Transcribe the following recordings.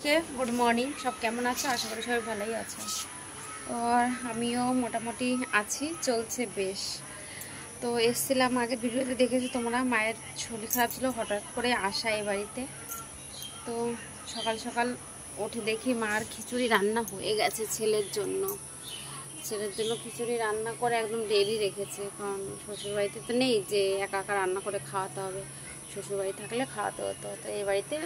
Good morning सब केमन आछो आशा करी सबाई भालोई आछो और आमिओ मोटामुटी आछि चलছে बेश। तो एसेছিলাম आगे भिडियोते देखेছো तोमरा मायेर शरीर खाराप छिलो हठात् करे आशा ए बाड़ीते। तो सकाल सकाल उठे देखी मार खिचुड़ी रान्ना हये गेছে ছেলের জন্য खिचुड़ी रान्ना करे एकदम रेडी रेखेছে কারণ শ্বশুর বাড়িতে তো নেই যে একা একা রান্না করে খাওয়াতে হবে, শ্বশুর বাড়ি থাকলে খাওয়াতে হতো। তো এই বাড়িতে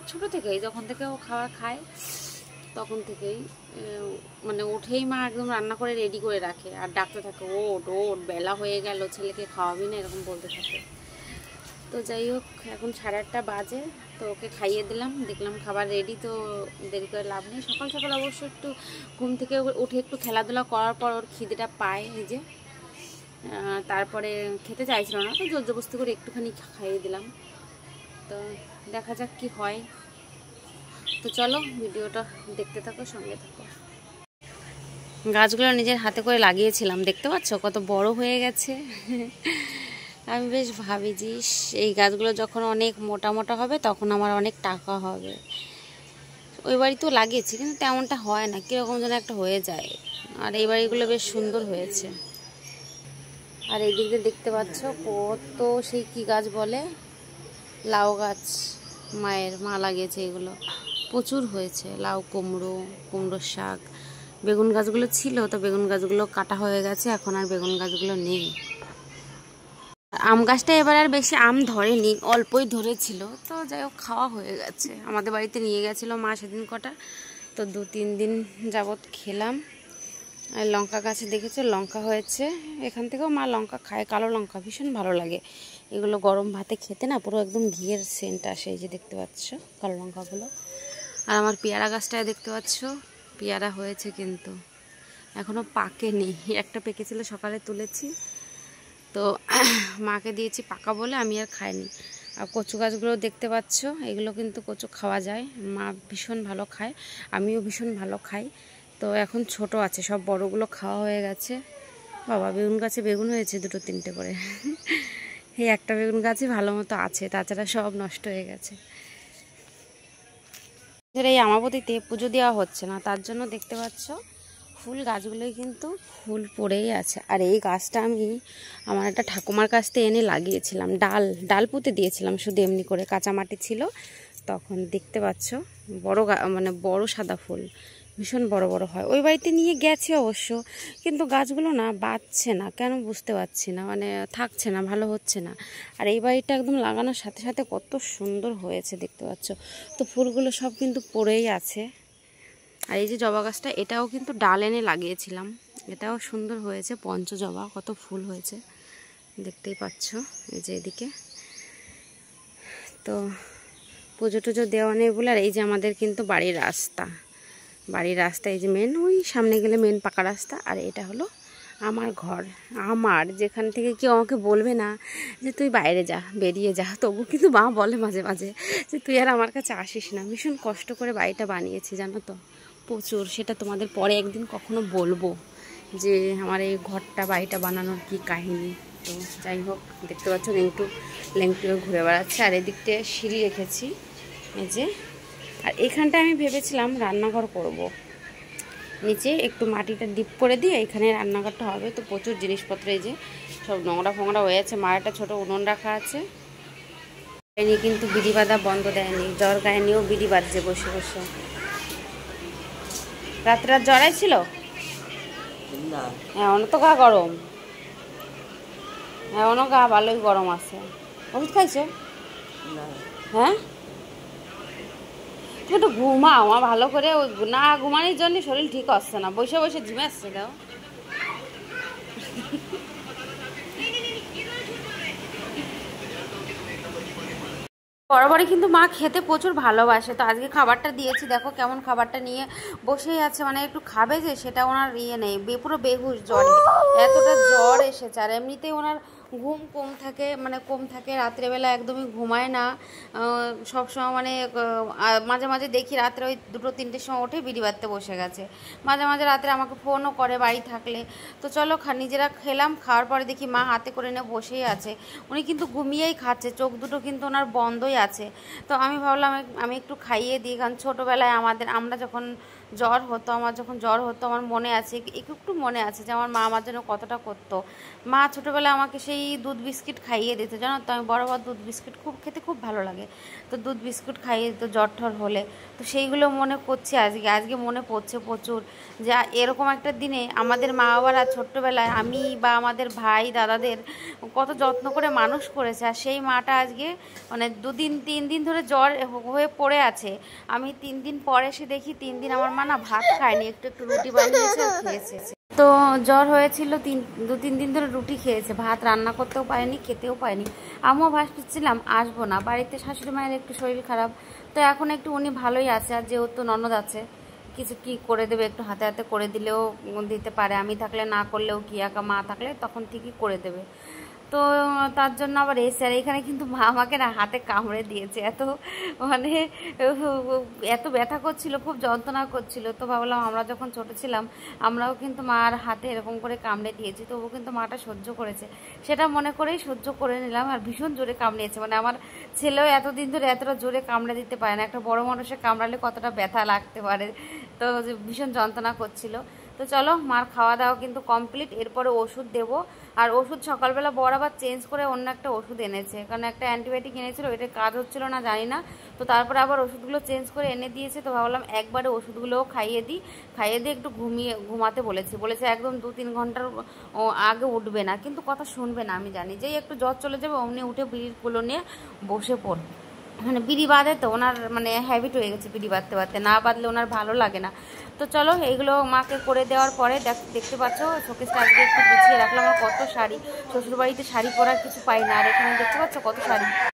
ছোটো থেকেই যখন থেকে ও খাওয়া খায় তখন থেকেই মানে উঠেই মা একদম রান্না করে রেডি করে রাখে আর ডাকতে থাকে ওঠ ওঠ বেলা হয়ে গেল ছেলেকে খাওয়াবি না এরকম বলতে থাকে। তো যাই হোক এখন 8:30 বাজে, তো ওকে খাইয়ে দিলাম, দেখলাম খাবার রেডি। তো দেরি করে লাভ নেই, সকাল সকাল অবশ্য একটু ঘুম থেকে উঠে একটু খেলাধুলা করার পর ওর খিদেটা পায় এই যে। তারপরে খেতে চাইছিল না, তো জোর জবরদস্তি করে একটুখানি খাইয়ে দিলাম। তো দেখা যাক কি হয়। তো চলো ভিডিওটা দেখতে থাকো, সঙ্গে থাকো। গাছগুলো নিজের হাতে করে লাগিয়েছিলাম, দেখতে পাচ্ছ কত বড় হয়ে গেছে। আমি বেশ ভাবি যে এই গাছগুলো যখন অনেক মোটা মোটা হবে তখন আমার অনেক টাকা হবে। ওই বাড়িতেও লাগিয়েছি কিন্তু তেমনটা হয় না, কীরকম যেন একটা হয়ে যায়। আর এই বাড়িগুলো বেশ সুন্দর হয়েছে। আর এই দিক দিয়ে দেখতে পাচ্ছ কত সেই কি গাছ বলে, লাউ গাছ, মায়ের মা লাগিয়েছে, এগুলো প্রচুর হয়েছে। লাউ, কুমড়োর শাক, বেগুন গাছগুলো ছিল, তো বেগুন গাছগুলো কাটা হয়ে গেছে, এখন আর বেগুন গাছগুলো নেই। আম গাছটা এবার আর বেশি আম ধরেনি, অল্পই ধরেছিল। তো যাই হোক খাওয়া হয়ে গেছে, আমাদের বাড়িতে নিয়ে গেছিলো মা সেদিন কটা, তো 2-3 দিন যাবৎ খেলাম। আর লঙ্কা গাছে দেখেছো লঙ্কা হয়েছে, এখান থেকেও মা লঙ্কা খায়, কালো লঙ্কা ভীষণ ভালো লাগে এগুলো গরম ভাতে খেতে, না পুরো একদম ঘিয়ের সেন্ট আসে। এই যে দেখতে পাচ্ছ কালো লঙ্কাগুলো। আর আমার পেয়ারা গাছটায় দেখতে পাচ্ছ পেয়ারা হয়েছে কিন্তু এখনও পাকেনি, একটা পেকেছিল সকালে তুলেছি, তো মাকে দিয়েছি পাকা বলে আমি আর খাইনি। আর কচু গাছগুলো দেখতে পাচ্ছ, এগুলো কিন্তু কচু খাওয়া যায়, মা ভীষণ ভালো খায়, আমিও ভীষণ ভালো খাই। তো এখন ছোট আছে, সব বড়গুলো খাওয়া হয়ে গেছে। বাবা বেগুন গাছে বেগুন হয়েছে 2-3টে করে। এই একটা বেগুন গাছই ভালো মতো আছে, তাছাড়া সব নষ্ট হয়ে গেছে। এই আমাবতীতে পুজো দেওয়া হচ্ছে না, তার জন্য দেখতে পাচ্ছ ফুল গাছগুলোই কিন্তু ফুল পড়েই আছে। আর এই গাছটা আমি আমার একটা ঠাকুমার কাছ থেকে এনে লাগিয়েছিলাম, ডাল পুঁতে দিয়েছিলাম শুধু এমনি করে, কাঁচা মাটি ছিল তখন। দেখতে পাচ্ছ বড় মানে বড় সাদা ফুল, ভীষণ বড় বড় হয়। ওই বাড়িতে নিয়ে গেছে অবশ্য, কিন্তু গাছগুলো না বাড়ছে না, কেন বুঝতে পারছি না, মানে থাকছে না, ভালো হচ্ছে না। আর এই বাড়িটা একদম লাগানোর সাথে সাথে কত সুন্দর হয়েছে দেখতে পাচ্ছ। তো ফুলগুলো সব কিন্তু পড়েই আছে। আর এই যে জবা গাছটা, এটাও কিন্তু ডাল এনে লাগিয়েছিলাম, এটাও সুন্দর হয়েছে, পঞ্চজবা, কত ফুল হয়েছে দেখতেই পাচ্ছ এই যে এদিকে। তো পুজো টুজো দেওয়া নেই বলে। আর এই যে আমাদের কিন্তু বাড়ির রাস্তা, এই যে মেন, ওই সামনে গেলে মেন পাকা রাস্তা। আর এটা হলো আমার ঘর, আমার যেখান থেকে কেউ আমাকে বলবে না যে তুই বাইরে যা, বেরিয়ে যা, তবু কিন্তু মা বলে মাঝে মাঝে যে তুই আর আমার কাছে আসিস না। ভীষণ কষ্ট করে বাড়িটা বানিয়েছি জানো তো, প্রচুর। সেটা তোমাদের পরে একদিন কখনো বলবো যে আমার এই ঘরটা বাড়িটা বানানোর কি কাহিনী। তো যাই হোক দেখতে পাচ্ছ লেংটু ঘুরে বেড়াচ্ছে। আর এদিকটা সিঁড়ি রেখেছি এই যে। আর এখানটা আমি ভেবেছিলাম রান্নাঘর করব, নিচে একটু মাটিটা ডিপ করে দিয়ে এখানে রান্নাঘরটা হবে। তো প্রচুর জিনিসপত্র এই যে সব নোংরা ফোংরা হয়ে আছে। মার একটা ছোটো উনুন রাখা আছে, এনে কিন্তু বিড়ি বাঁধা বন্ধ দেয়নি, জ্বর গায়ে নিয়েও বিড়ি বাঁধছে বসে বসে। রাত জ্বরাই ছিল, এখনো তো গা গরম, এখনো গা ভালোই গরম আছে। ওষুধ খাইছো? হ্যাঁ তুমি একটু ঘুমাও, আমার ভালো করে, না ঘুমানোর জন্য শরীর ঠিক হচ্ছে না, বসে বসে ঝিমে আসছে। দাও বরাবরই কিন্তু মা খেতে প্রচুর ভালোবাসে, তো আজকে খাবারটা দিয়েছি, দেখো কেমন খাবারটা নিয়ে বসেই আছে, মানে একটু খাবে যে সেটা ওনার ইয়ে নেই, পুরো বেহুশ জ্বরে, এতটা জ্বর এসেছে। আর এমনিতেই ওনার ঘুম কম থাকে রাত্রেবেলা একদমই ঘুমায় না। সবসময় মানে মাঝে মাঝে দেখি রাত্রে ওই 2-3টের সময় উঠে বিড়ি বাঁধতে বসে গেছে। মাঝে মাঝে রাত্রে আমাকে ফোনও করে বাড়ি থাকলে। তো চলো নিজেরা খেলাম, খাওয়ার পরে দেখি মা হাতে করে নিয়ে বসেই আছে। উনি কিন্তু ঘুমিয়েই খাচ্ছে, চোখ দুটো কিন্তু ওনার বন্ধই আছে। তো আমি ভাবলাম আমি একটু খাইয়ে দিই, কারণ ছোটোবেলায় আমরা যখন আমার যখন জ্বর হতো আমার মনে আছে, একটু মনে আছে যে আমার মা আমার জন্য কতটা করতো। মা ছোটোবেলায় আমাকে সেই দুধ বিস্কিট খাইয়ে দিত, জানো তো। আমি বরাবর দুধ বিস্কিট খেতে খুব ভালো লাগে। তো দুধ বিস্কুট খাইয়ে দিত জ্বর ঠর হলে। তো সেইগুলো মনে করছি আজকে মনে পড়ছে প্রচুর, যে এরকম একটা দিনে আমাদের মা বাবারা ছোট্টবেলায় আমি বা আমাদের ভাই দাদাদের কত যত্ন করে মানুষ করেছে। আর সেই মাটা আজকে মানে 2-3 দিন ধরে জ্বর হয়ে পড়ে আছে। আমি 3 দিন পরে এসে দেখি 3 দিন আমার মা না ভাত খায়নি, একটু রুটি বানিয়েছে খেয়েছে। তো জ্বর হয়েছিল 2-3 দিন ধরে রুটি খেয়েছে, ভাত রান্না করতেও পারেনি, খেতেও পারেনি। আমিও ভাবছিলাম আসবো না, বাড়িতে শাশুড়ি মায়ের একটু শরীর খারাপ। তো এখন একটু উনি ভালোই আছে, আর যেহেতু ননদ আছে কিছু কি করে দেবে, একটু হাতে হাতে করে দিলেও দিতে পারে। আমি থাকলে না করলেও কি, একা মা থাকলে তখন ঠিকই করে দেবে। তো তার জন্য আবার এসে, আর এখানে কিন্তু মা আমাকে না হাতে কামড়ে দিয়েছে, মানে এত ব্যথা করছিল, খুব যন্ত্রণা করছিল। তো ভাবলাম আমরা যখন ছোট ছিলাম আমরাও কিন্তু মার হাতে এরকম করে কামড়ে দিয়েছি, তবু কিন্তু মাটা সহ্য করেছে। সেটা মনে করেই সহ্য করে নিলাম। আর ভীষণ জোরে কামড়িয়েছে, মানে আমার ছেলেও এতদিন ধরে এতটা জোরে কামড়ে দিতে পারে না। একটা বড় মানুষের কামড়ালে কতটা ব্যথা লাগতে পারে, তো ভীষণ যন্ত্রণা করছিল। তো চলো, মার খাওয়া দাওয়া কিন্তু কমপ্লিট। এরপরে ওষুধ দেবো। আর ওষুধ সকালবেলা বর আবার চেঞ্জ করে অন্য একটা ওষুধ এনেছে, কারণ একটা অ্যান্টিবায়োটিক এনেছিল, ওইটা কাজ হচ্ছিল না জানি না। তো তারপরে আবার ওষুধগুলো চেঞ্জ করে এনে দিয়েছে। তো ভাবলাম একবারে ওষুধগুলোও খাইয়ে দিয়ে একটু ঘুমাতে বলেছে একদম 2-3 ঘন্টার আগে উঠবে না, কিন্তু কথা শুনবে না। আমি জানি যেই একটু জ্বর চলে যাবে অমনি উঠে বিড়িগুলো নিয়ে বসে পড়বে। মানে বিড়ি বাঁধে তো, ওনার মানে হ্যাবিট হয়ে গেছে বিড়ি বাঁধতে, না বাঁধলে ওনার ভালো লাগে না। তো চলো এইগুলো মাকে করে দেওয়ার পরে দেখতে পাচ্ছ শোকেসটা আজকে একটু গুছিয়ে রাখলাম। আমার কত শাড়ি, শ্বশুরবাড়িতে শাড়ি পরার কিছু পাই না, আর এখানে দেখতে পাচ্ছ কত শাড়ি।